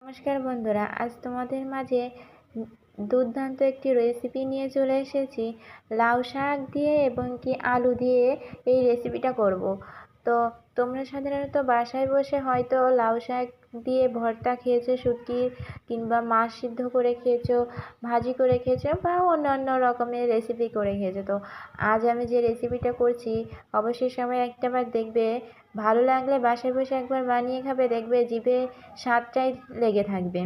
নমস্কার বন্ধুরা, আজ তোমাদের মাঝে দুর্দান্ত একটি রেসিপি নিয়ে চলে এসেছি। লাউ শাক দিয়ে এবং কি আলু দিয়ে এই রেসিপিটা করব। তো তোমরা সাধারণত বাসায় বসে হয়তো লাউ শাক দিয়ে ভর্তা খেয়েছো, শুটকি কিংবা মাছ সিদ্ধ করে খেয়েছো, ভাজি করে খেয়েছো বা অন্যান্য রকমের রেসিপি করে খেয়েছো। তো আজ আমি যে রেসিপিটা করছি অবশ্যই সবাই একটাবার দেখবে, ভালো লাগলে বাসায় বসে একবার বানিয়ে খাবে, দেখবে জিভে স্বাদটাই লেগে থাকবে।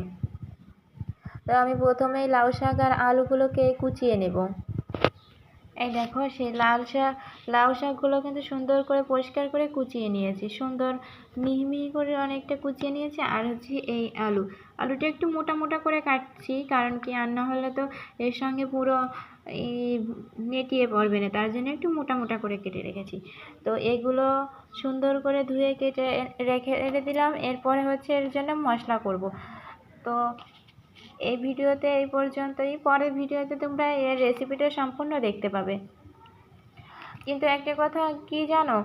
তো আমি প্রথমেই লাউ শাক আর আলুগুলোকে কুচিয়ে নেব। এই দেখো, সেই লাউ শাকগুলো কিন্তু সুন্দর করে পরিষ্কার করে কুচিয়ে নিয়েছি, সুন্দর মিহি মিহি করে অনেকটা কুচিয়ে নিয়েছি। আর হচ্ছে এই আলুটা একটু মোটা মোটা করে কাটছি, কারণ কি আর না হলে তো এর সঙ্গে পুরো এই নেটিয়ে পড়বে না, তার জন্য একটু মোটা মোটা করে কেটে রেখেছি। তো এগুলো সুন্দর করে ধুয়ে কেটে রেখে দিলাম। এরপরে হচ্ছে এর জন্য মশলা করব। তো এই ভিডিওতে এই পর্যন্তই, পরের ভিডিওতে তোমরা এর রেসিপিটা সম্পূর্ণ দেখতে পাবে। কিন্তু একটা কথা কি জানো,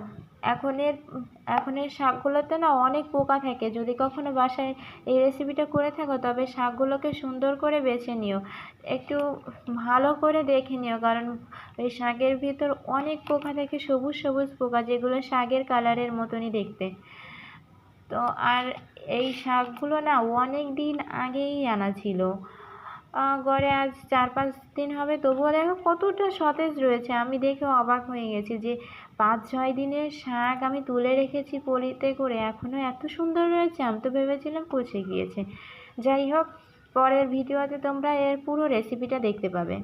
এখনের শাকগুলোতে না অনেক পোকা থাকে। যদি কখনো বাসায় এই রেসিপিটা করে থাকো তবে শাকগুলোকে সুন্দর করে বেছে নিও, একটু ভালো করে দেখে নিও, কারণ এই শাকের ভিতর অনেক পোকা থাকে, সবুজ সবুজ পোকা, যেগুলো শাকের কালারের মতনই দেখতে। তো আর এই শাকগুলো না অনেক দিন আগেই আনা ছিল, গড়ে আজ 4-5 দিন হবে, তবুও দেখো কতটা সতেজ রয়েছে। আমি দেখে অবাক হয়ে গেছি যে 5-6 দিনের শাক আমি তুলে রেখেছি পলিতে করে, এখনও এত সুন্দর রয়েছে। আমি তো ভেবেছিলাম পচে গিয়েছে। যাই হোক, পরের ভিডিওতে তোমরা এর পুরো রেসিপিটা দেখতে পাবে।